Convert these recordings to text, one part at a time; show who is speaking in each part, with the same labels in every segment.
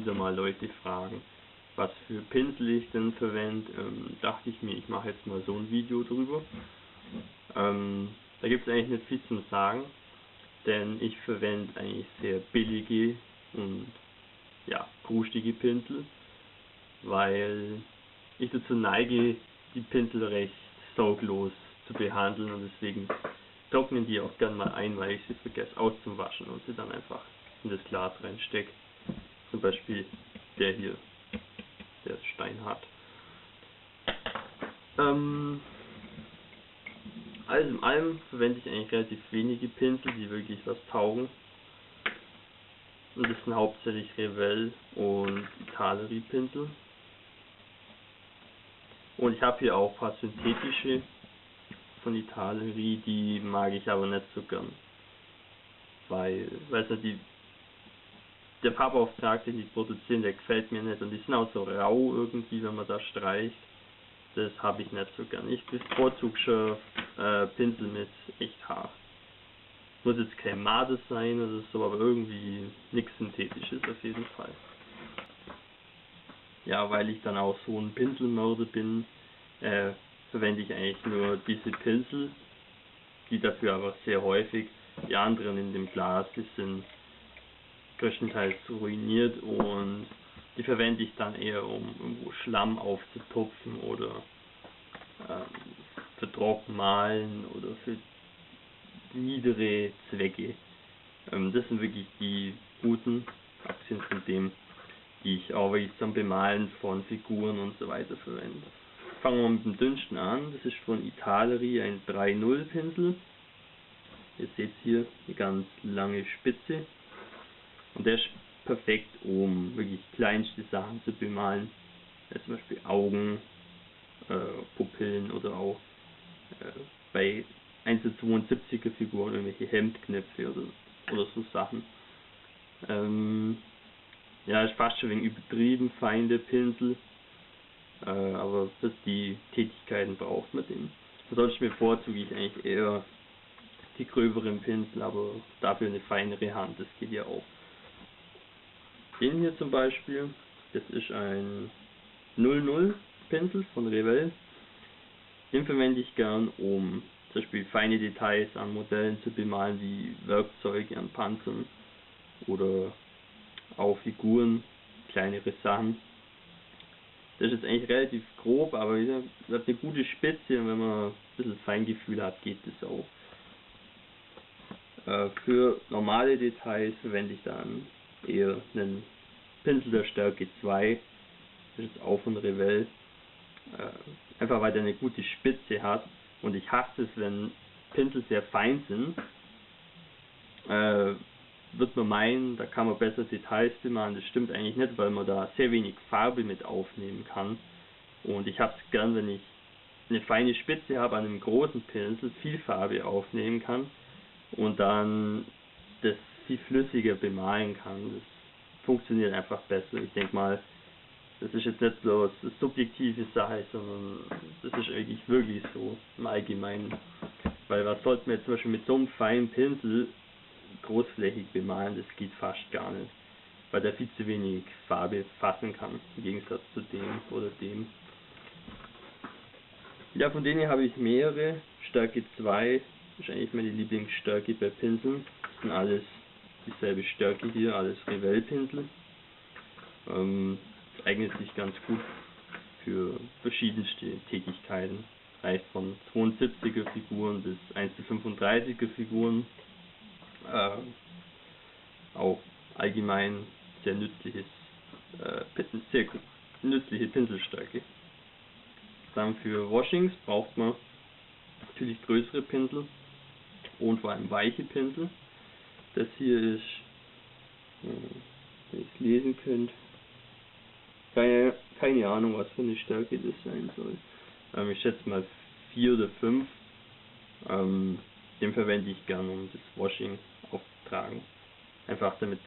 Speaker 1: wieder mal Leute fragen, was für Pinsel ich denn verwende. Dachte ich mir, ich mache jetzt mal so ein Video drüber. Da gibt es eigentlich nicht viel zu sagen, denn ich verwende eigentlich sehr billige und ja, krustige Pinsel, weil ich dazu neige, die Pinsel recht sorglos zu behandeln, und deswegen trocknen die auch gern mal ein, weil ich sie vergesse auszuwaschen und sie dann einfach in das Glas reinstecke. Zum Beispiel der hier, der ist steinhart. Alles in allem verwende ich eigentlich relativ wenige Pinsel, die wirklich was taugen. Und das sind hauptsächlich Revell und Italeri Pinsel. Und ich habe hier auch ein paar synthetische von Italeri, die mag ich aber nicht so gern. Weil, weißt du, der Farbauftrag, den die produzieren, der gefällt mir nicht, und die sind auch so rau irgendwie, wenn man da streicht. Das habe ich nicht so gern. Ich bevorzuge schon Pinsel mit echt Haar. Muss jetzt kein Made sein oder so, aber irgendwie nichts Synthetisches auf jeden Fall. Ja, weil ich dann auch so ein Pinselmörder bin, verwende ich eigentlich nur diese Pinsel, die dafür aber sehr häufig, die anderen in dem Glas, die sind größtenteils ruiniert, und die verwende ich dann eher, um irgendwo Schlamm aufzutupfen oder für Trockenmalen oder für niedere Zwecke. Das sind wirklich die guten, abgesehen von dem, die ich auch wirklich zum Bemalen von Figuren und so weiter verwende. Fangen wir mit dem dünnsten an. Das ist von Italeri ein 3.0 Pinsel. Ihr seht hier eine ganz lange Spitze, und der ist perfekt, um wirklich kleinste Sachen zu bemalen, zum Beispiel Augen, Pupillen oder auch bei 1:72er Figuren irgendwelche Hemdknöpfe oder so Sachen. Ja, ist fast schon ein wenig übertrieben fein, der Pinsel, aber für die Tätigkeiten braucht man den. Ansonsten bevorzuge ich eigentlich eher die gröberen Pinsel, aber dafür eine feinere Hand, das geht ja auch. Den hier zum Beispiel, das ist ein 00 Pinsel von Revell. Den verwende ich gern, um zum Beispiel feine Details an Modellen zu bemalen, wie Werkzeuge an Panzern oder auch Figuren, kleinere Sachen. Das ist jetzt eigentlich relativ grob, aber es hat eine gute Spitze, und wenn man ein bisschen Feingefühl hat, geht das auch. Für normale Details verwende ich dann eher einen Pinsel der Stärke 2, das ist auch von Revell, einfach weil der eine gute Spitze hat, und ich hasse es, wenn Pinsel sehr fein sind. Wird man meinen, da kann man besser Details bemalen. Das stimmt eigentlich nicht, weil man da sehr wenig Farbe mit aufnehmen kann, und ich habe es gern, wenn ich eine feine Spitze habe an einem großen Pinsel, viel Farbe aufnehmen kann und dann das viel flüssiger bemalen kann. Das funktioniert einfach besser. Ich denke mal, das ist jetzt nicht bloß eine subjektive Sache, sondern das ist eigentlich wirklich so im Allgemeinen. Weil was sollte man jetzt zum Beispiel mit so einem feinen Pinsel großflächig bemalen? Das geht fast gar nicht, weil der viel zu wenig Farbe fassen kann, im Gegensatz zu dem oder dem. Ja, von denen hier habe ich mehrere. Stärke 2 ist eigentlich meine Lieblingsstärke bei Pinseln. Das sind alles dieselbe Stärke hier, alles Revell-Pinsel. Das eignet sich ganz gut für verschiedenste Tätigkeiten. Reicht von 72er Figuren bis 1:35er Figuren. Auch allgemein sehr nützliche Pinselstärke. Dann für Washings braucht man natürlich größere Pinsel und vor allem weiche Pinsel. Das hier ist, wenn ihr es lesen könnt, keine Ahnung, was für eine Stärke das sein soll. Ich schätze mal 4 oder 5. Den verwende ich gern, um das Washing aufzutragen. Einfach damit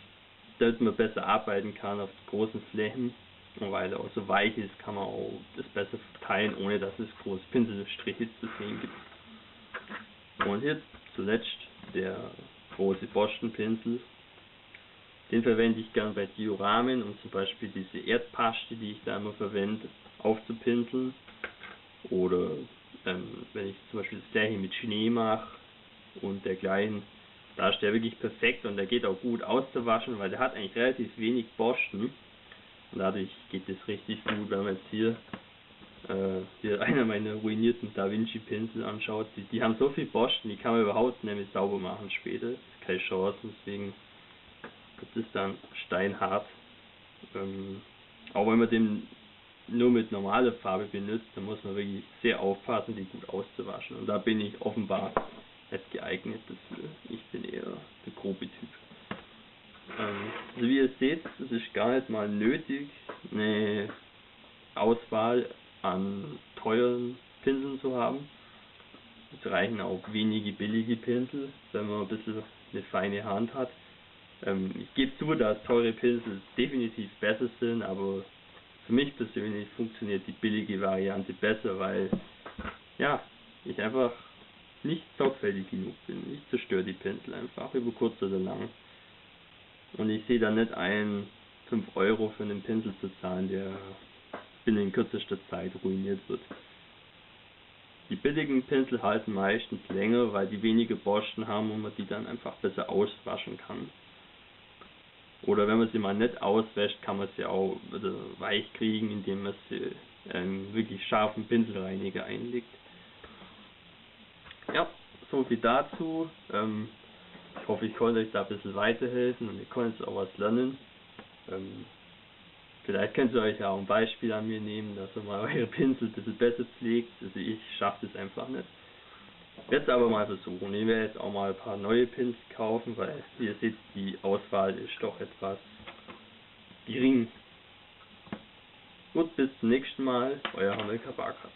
Speaker 1: man besser arbeiten kann auf großen Flächen, und weil er auch so weich ist, kann man auch das besser verteilen, ohne dass es große Pinselstriche zu sehen gibt. Und jetzt zuletzt der große Boston-Pinsel. Den verwende ich gern bei Dioramen, um zum Beispiel diese Erdpaste, die ich da immer verwende, aufzupinseln. Oder wenn ich zum Beispiel das gleiche mit Schnee mache und dergleichen, da ist der wirklich perfekt und der geht auch gut auszuwaschen, weil der hat eigentlich relativ wenig Borsten. Und dadurch geht es richtig gut, wenn man jetzt hier einer meiner ruinierten Da Vinci Pinsel anschaut. Die haben so viel Borsten, die kann man überhaupt nicht mehr sauber machen später. Das ist keine Chance, deswegen das ist dann steinhart. Auch wenn man den nur mit normaler Farbe benutzt, dann muss man wirklich sehr aufpassen, die gut auszuwaschen. Und da bin ich offenbar nicht geeignet dafür. Ich bin eher der grobe Typ. Also wie ihr seht, es ist gar nicht mal nötig, eine Auswahl an teuren Pinseln zu haben. Es reichen auch wenige billige Pinsel, wenn man ein bisschen eine feine Hand hat. Ich gebe zu, dass teure Pinsel definitiv besser sind, aber für mich persönlich funktioniert die billige Variante besser, weil ja, ich einfach nicht sorgfältig genug bin. Ich zerstöre die Pinsel einfach über kurz oder lang. Und ich sehe da nicht ein, 5 Euro für einen Pinsel zu zahlen, der binnen kürzester Zeit ruiniert wird. Die billigen Pinsel halten meistens länger, weil die weniger Borsten haben und man die dann einfach besser auswaschen kann. Oder wenn man sie mal nicht auswäscht, kann man sie auch wieder weich kriegen, indem man sie wirklich scharfen Pinselreiniger einlegt. Ja, so viel dazu. Ich hoffe, ich konnte euch da ein bisschen weiterhelfen und ihr konntet auch was lernen. Vielleicht könnt ihr euch ja auch ein Beispiel an mir nehmen, dass ihr mal eure Pinsel ein bisschen besser pflegt. Also ich schaffe das einfach nicht. Ich werde es aber mal versuchen. Ich werde jetzt auch mal ein paar neue Pinsel kaufen, weil wie ihr seht, die Auswahl ist doch etwas gering. Gut, bis zum nächsten Mal. Euer Hamel Kabakas.